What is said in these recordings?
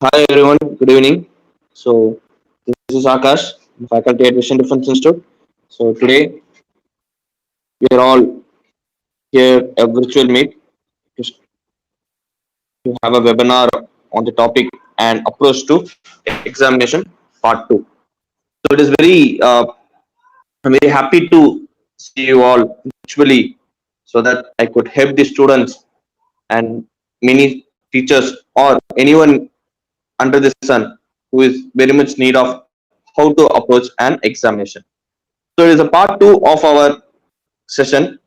Hi everyone, good evening. So this is Akash, faculty at Vision Defense Institute. So today we are all here a virtual meet to have a webinar on the topic and approach to examination part 2. So it is I'm very happy to see you all virtually so that I could help the students and many teachers or anyone under the sun who is very much need of how to approach an examination. So it is a part 2 of our session,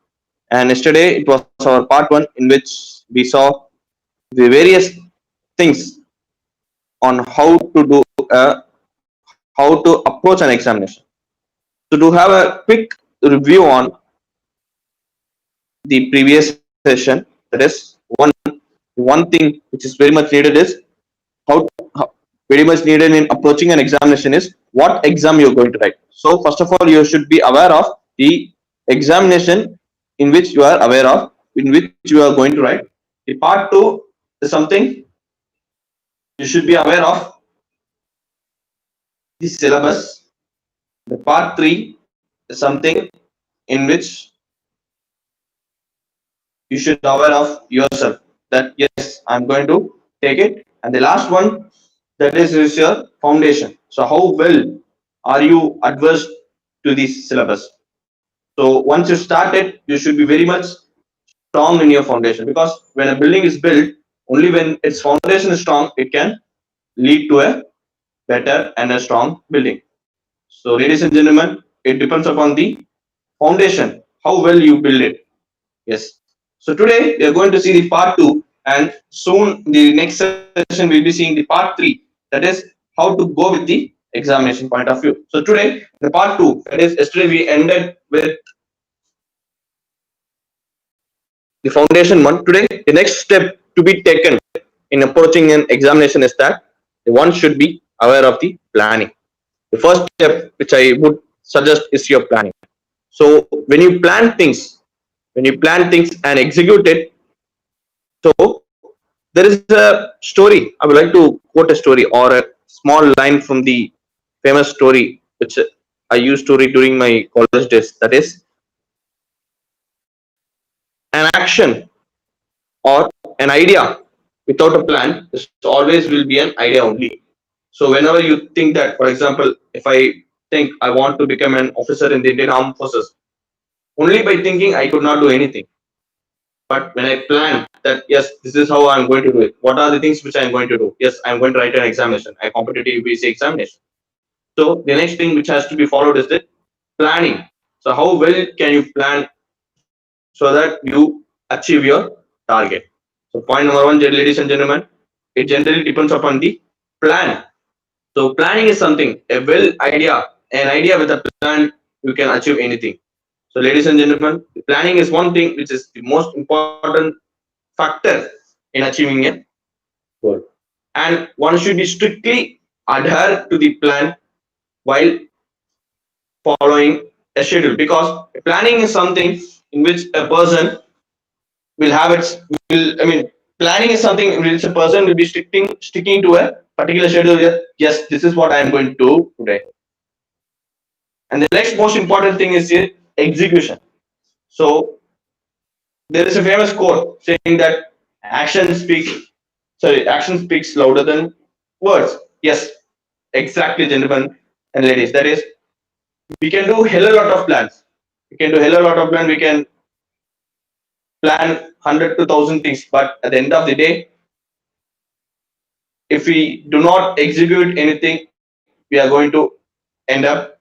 and yesterday it was our part 1 in which we saw the various things on how to do how to approach an examination. So to have a quick review on the previous session, that is one thing which is very much needed is how very much needed in approaching an examination is what exam you're going to write. So first of all, you should be aware of the examination in which you are aware of, in which you are going to write. The part 2 is something you should be aware of the syllabus. The part 3 is something in which you should be aware of yourself that yes, I'm going to take it. And the last one, that is your foundation. So how well are you adversed to this syllabus? So once you start it, you should be very much strong in your foundation, because when a building is built, only when its foundation is strong, it can lead to a better and a strong building. So ladies and gentlemen, it depends upon the foundation, how well you build it. Yes. So today we are going to see the part 2, and soon the next session we'll be seeing the part 3, that is how to go with the examination point of view. So today the part 2, that is yesterday we ended with the foundation one. Today the next step to be taken in approaching an examination is that the one should be aware of the planning. The first step which I would suggest is your planning. So when you plan things and execute it, so there is a story. I would like to quote a story or a small line from the famous story which I used to read during my college days. That is, an action or an idea without a plan is always will be an idea only. So whenever you think that, for example, if I think I want to become an officer in the Indian Armed Forces, only by thinking I could not do anything. But when I plan that, yes, this is how I'm going to do it. What are the things which I'm going to do? Yes, I'm going to write an examination, a competitive BC examination. So the next thing which has to be followed is the planning. So how well can you plan so that you achieve your target? So point number one, ladies and gentlemen, it generally depends upon the plan. So planning is something, a an idea with a plan, you can achieve anything. So ladies and gentlemen, planning is one thing which is the most important factor in achieving a goal. And one should be strictly adhere to the plan while following a schedule, because planning is something in which a person will have its will I mean planning is something in which a person will be sticking to a particular schedule. Yes, this is what I am going to do today. And the next most important thing is the execution. So there is a famous quote saying that action speaks louder than words. Yes, exactly, gentlemen and ladies. That is, we can do hell a lot of plans. We can do hell a lot of plans. We can plan 100 to 1,000 things, but at the end of the day, if we do not execute anything, we are going to end up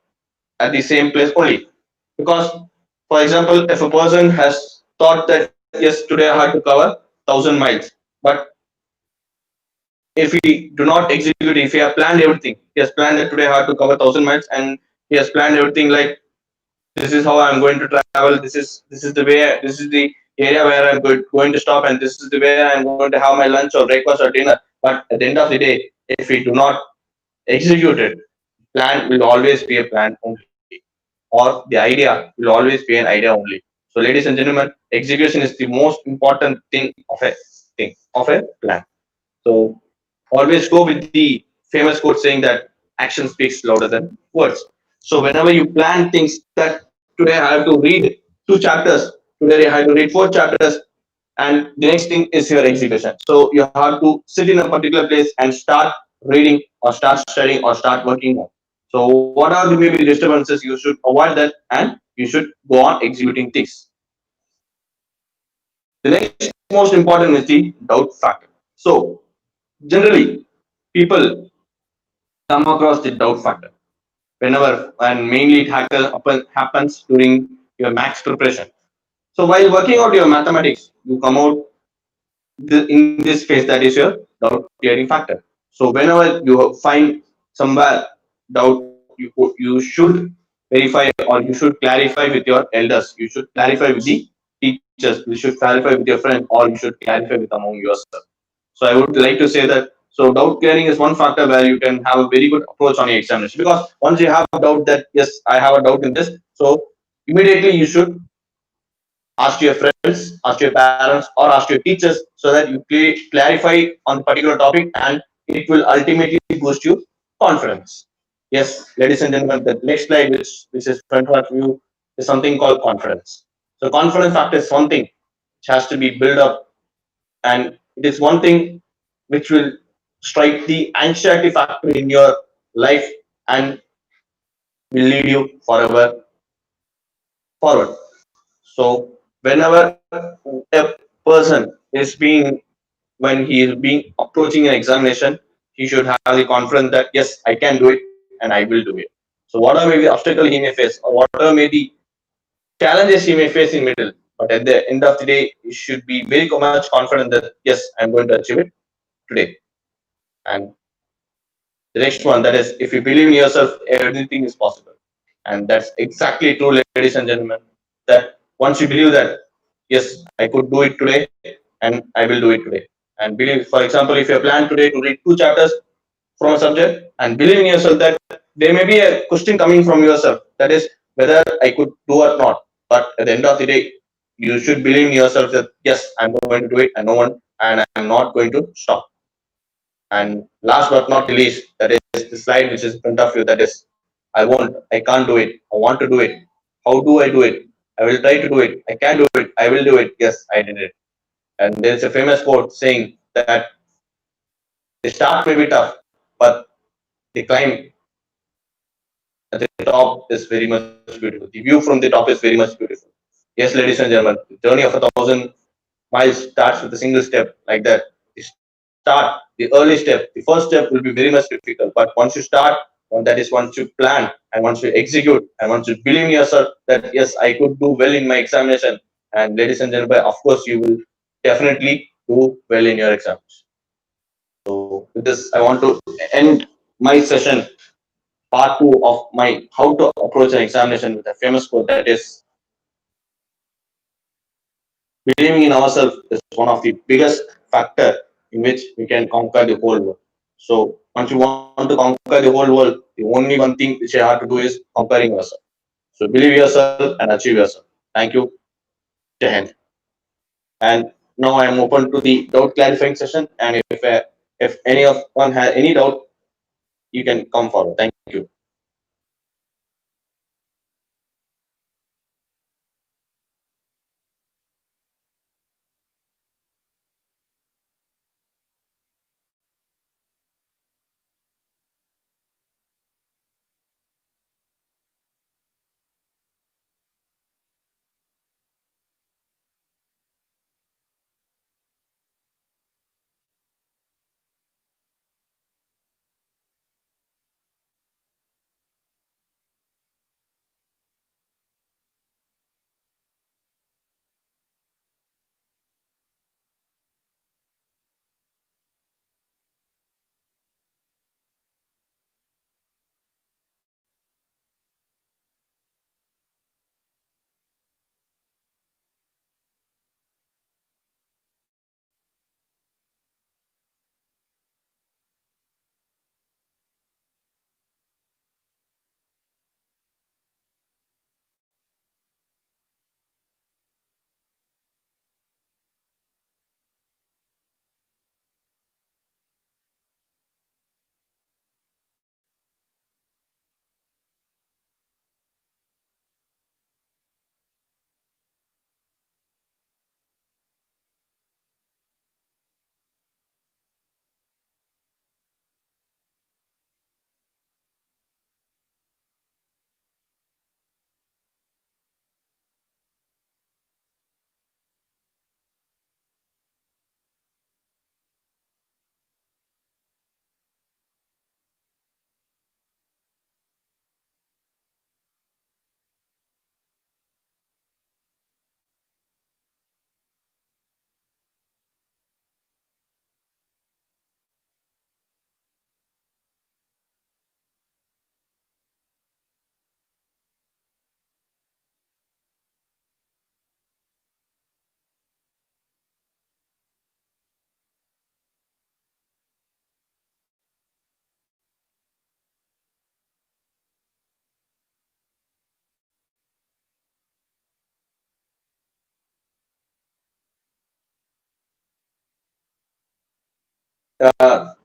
at the same place only. Because, for example, if a person has thought that yes, today I have to cover 1,000 miles, but if he do not execute, if he has planned everything, he has planned that today I have to cover 1,000 miles, and he has planned everything like this is how I'm going to travel. This is the way. This is the area where I'm going to stop, and this is the way I'm going to have my lunch or breakfast or dinner. But at the end of the day, if we do not execute it, plan will always be a plan only, or the idea will always be an idea only. So, ladies and gentlemen, execution is the most important thing of a plan. So always go with the famous quote saying that action speaks louder than words. So whenever you plan things that today I have to read 2 chapters, today I have to read 4 chapters, and the next thing is your execution. So you have to sit in a particular place and start reading or start studying or start working on. So what are the maybe disturbances? You should avoid that and you should go on executing things. The next most important is the doubt factor. So generally, people come across the doubt factor whenever, and mainly happens during your max preparation. So while working out your mathematics, you come out in this phase, that is your doubt clearing factor. So whenever you find somewhere doubt, you should verify or you should clarify with your elders. You should clarify with the teachers. You should clarify with your friend, or you should clarify with among yourself. So I would like to say that, so doubt clearing is one factor where you can have a very good approach on your examination, because once you have doubt that yes, I have a doubt in this, so immediately you should ask your friends, ask your parents, or ask your teachers, so that you clarify on the particular topic, and it will ultimately boost you confidence. Yes, ladies and gentlemen, the next slide, which is front of you, is something called confidence. So confidence factor is one thing which has to be built up, and it is one thing which will strike the anxiety factor in your life and will lead you forever forward. So whenever a person is being, when he is being approaching an examination, he should have the confidence that yes, I can do it and I will do it. So whatever may be the obstacle he may face, or whatever may the challenges he may face in middle, but at the end of the day, he should be very much confident that yes, I'm going to achieve it today. And the next one, that is, if you believe in yourself, everything is possible. And that's exactly true, ladies and gentlemen. That once you believe that, yes, I could do it today and I will do it today. And believe, for example, if you plan today to read 2 chapters from a subject, and believe in yourself that there may be a question coming from yourself, that is, whether I could do or not. But at the end of the day, you should believe in yourself that yes, I'm going to do it, and no one, and I'm not going to stop. And last but not the least, that is the slide which is in front of you. That is, I can't do it. I want to do it. How do I do it? I will try to do it. I can do it. I will do it. Yes, I did it. And there's a famous quote saying that the start may be tough, but the climb at the top is very much beautiful. The view from the top is very much beautiful. Yes, ladies and gentlemen, the journey of 1,000 miles starts with a single step like that. The early step, the first step will be very much difficult. But once you start, that is once you plan and once you execute and once you believe in yourself that yes, I could do well in my examination. And ladies and gentlemen, of course, you will definitely do well in your exams. So with this, I want to end my session, part two of my how to approach an examination, with a famous quote, that is, believing in ourselves is one of the biggest factor in which we can conquer the whole world. So once you want to conquer the whole world, the only one thing which you have to do is conquering yourself. So believe yourself and achieve yourself. Thank you. Jai Hind. And now I am open to the doubt clarifying session. And if any of one has any doubt, you can come forward. Thank you.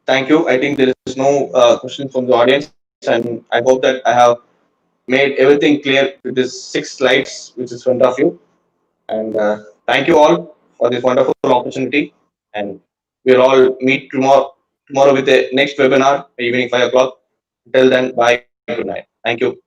Thank you. I think there is no question from the audience, and I hope that I have made everything clear with this 6 slides which is in front of you. And thank you all for this wonderful opportunity. And we'll all meet tomorrow with the next webinar, evening 5 o'clock. Till then, bye. Good night. Thank you.